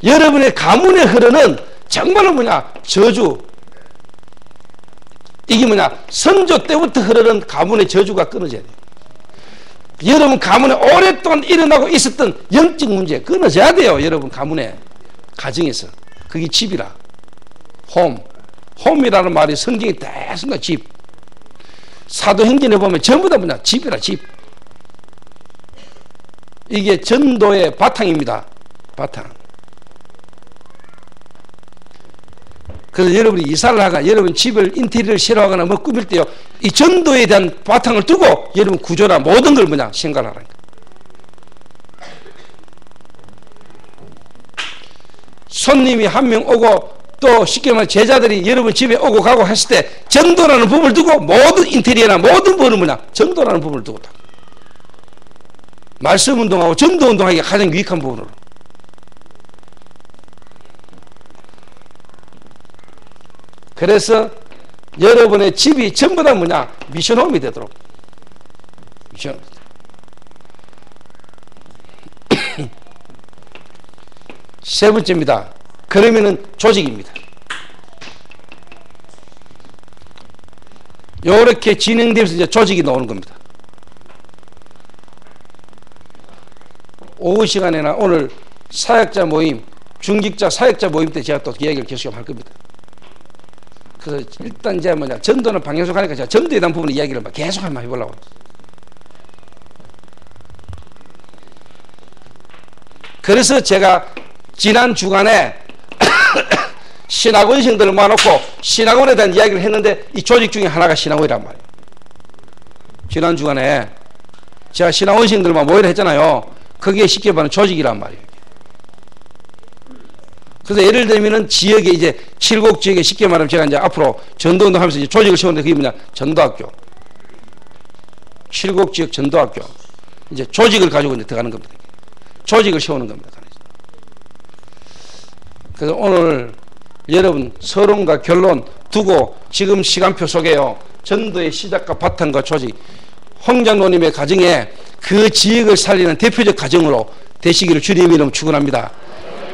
여러분의 가문에 흐르는 정말로 뭐냐, 저주, 이게 뭐냐, 선조 때부터 흐르는 가문의 저주가 끊어져야 돼요. 여러분 가문에 오랫동안 일어나고 있었던 영적 문제 끊어져야 돼요. 여러분 가문에, 가정에서. 그게 집이라. 홈이라는 말이 성경에 대해서 집. 사도행전에 보면 전부 다 뭐냐, 집이라. 집. 이게 전도의 바탕입니다. 바탕. 그래서 여러분이 이사를 하거나 여러분 집을 인테리어를 싫어하거나 뭐 꾸밀 때요, 이 전도에 대한 바탕을 두고 여러분 구조나 모든 걸 뭐냐 생각을 하라니까. 손님이 한 명 오고 또 쉽게 말해 제자들이 여러분 집에 오고 가고 했을 때 전도라는 부분을 두고 모든 인테리어나 모든 부분은 뭐냐, 전도라는 부분을 두고 다. 말씀 운동하고 전도 운동하기가 가장 유익한 부분으로. 그래서 여러분의 집이 전부 다 뭐냐, 미션홈이 되도록. 미션. 세 번째입니다. 그러면은 조직입니다. 요렇게 진행되면서 이제 조직이 나오는 겁니다. 오후 시간에나 오늘 사역자 모임, 중직자 사역자 모임 때 제가 또 이야기를 계속 할 겁니다. 그래서 일단 이제 뭐냐, 전도는 방향성 하니까 제가 전도에 대한 부분의 이야기를 계속 한번 해보려고. 그래서 제가 지난 주간에 신학원생들을 모아놓고 신학원에 대한 이야기를 했는데 이 조직 중에 하나가 신학원이란 말이에요. 지난 주간에 제가 신학원생들만 모이라 했잖아요. 그게 쉽게 말하면 조직이란 말이에요. 그래서 예를 들면은 지역에 이제 칠곡 지역에 쉽게 말하면 제가 이제 앞으로 전도운동 하면서 이제 조직을 세우는데 그게 뭐냐, 전도학교. 칠곡지역 전도학교 이제 조직을 가지고 이제 들어가는 겁니다. 조직을 세우는 겁니다. 그래서 오늘 여러분 서론과 결론 두고 지금 시간표 속에요. 전도의 시작과 바탕과 조직, 홍 장로님의 가정에 그 지역을 살리는 대표적 가정으로 되시기를 주님의 이름 축원합니다.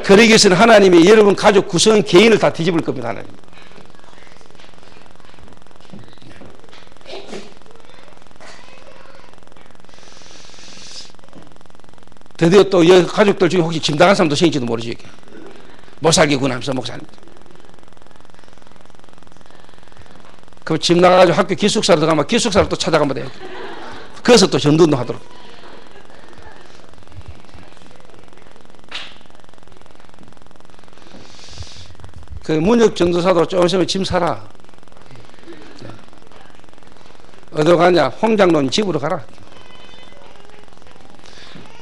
그러기 위해서는 하나님이 여러분 가족 구성 개인을 다 뒤집을 겁니다. 하나님. 드디어 또 가족들 중에 혹시 짐 당한 사람도 생길지도 모르지. 못 살겠구나 하면서 목사님. 그럼 집 나가가지고 학교 기숙사로 들어가면 기숙사로 또 찾아가면 돼요. 그래서 또 전도도 하도록. 그 문혁 전도사도 좀 있으면 짐 사라. 어디로 가냐? 홍 장로님 집으로 가라.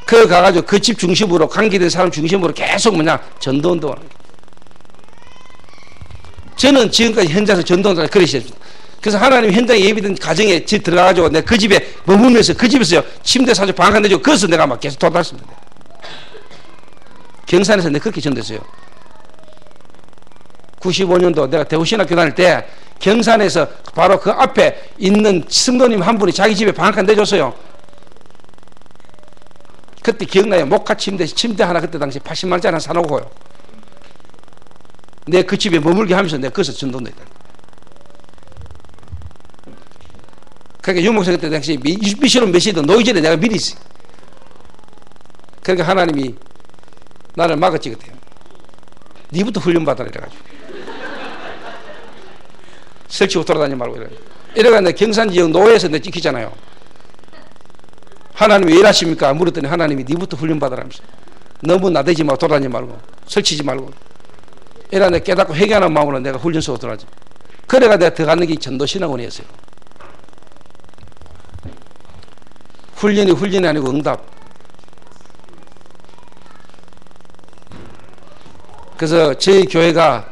그 가가지고 그 집 중심으로 관계된 사람 중심으로 계속 뭐냐 전도운동을 하는 거예요. 저는 지금까지 현장에서 전도운동을 그러셨습니다. 그래서 하나님 현장에 예비된 가정에 집 들어가가지고 내가 그 집에 머물면서 그 집에서 침대 사주 방한 내주고 그래서 내가 막 계속 도달했습니다. 경산에서 내가 그렇게 전도했어요. 95년도 내가 대구신학교 다닐 때 경산에서 바로 그 앞에 있는 성도님 한 분이 자기 집에 방한 내줬어요. 그때 기억나요? 목화 침대 하나 그때 당시 80만원짜리 하나 사놓고요. 내 그 집에 머물게 하면서 내가 거기서 전도했다. 그러니까 유목사 그때 당시 미션은 몇 시든 노이 전에 내가 미리 있어요. 그러니까 하나님이 나를 막았지 그때요. 니부터 훈련받아라 이래가지고. 설치고 돌아다니지 말고 이래가 내가 경산지역 노예에서 내가 찍히잖아요. 하나님 왜 일하십니까? 물었더니 하나님이 니부터 훈련받으라면서 너무 나대지 말고 돌아다니지 말고 설치지 말고 이래 내가 깨닫고 회개하는 마음으로 내가 훈련소로 들어가지. 그래가 내가 들어가는 게 전도신학원이었어요. 훈련이 아니고 응답. 그래서 저희 교회가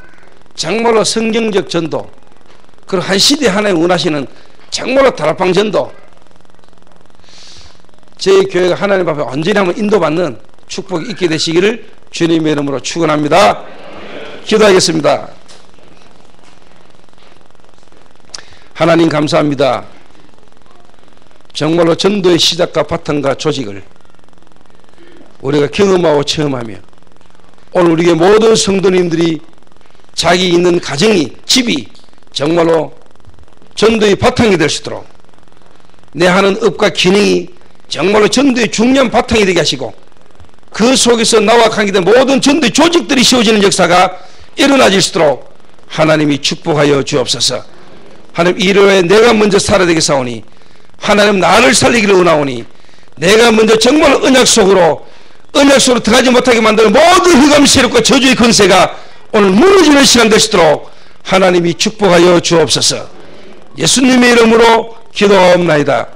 정말로 성경적 전도 그리고 한 시대에 하나님 원하시는 정말로 다락방 전도 저희 교회가 하나님 앞에 언제나 한번 인도받는 축복이 있게 되시기를 주님의 이름으로 축원합니다. 기도하겠습니다. 하나님 감사합니다. 정말로 전도의 시작과 바탕과 조직을 우리가 경험하고 체험하며 오늘 우리의 모든 성도님들이 자기 있는 가정이 집이 정말로 전도의 바탕이 될 수 있도록 내 하는 업과 기능이 정말로 전도의 중요한 바탕이 되게 하시고 그 속에서 나와 관계된 모든 전도의 조직들이 세워지는 역사가 일어나질 수 있도록 하나님이 축복하여 주옵소서. 하나님 이르에 내가 먼저 살아야 되겠사오니 하나님 나를 살리기를 원하오니 내가 먼저 정말 언약 속으로 들어가지 못하게 만드는 모든 흑암 세력과 저주의 권세가 오늘 무너지는 시간 되시도록 하나님이 축복하여 주옵소서. 예수님의 이름으로 기도하옵나이다.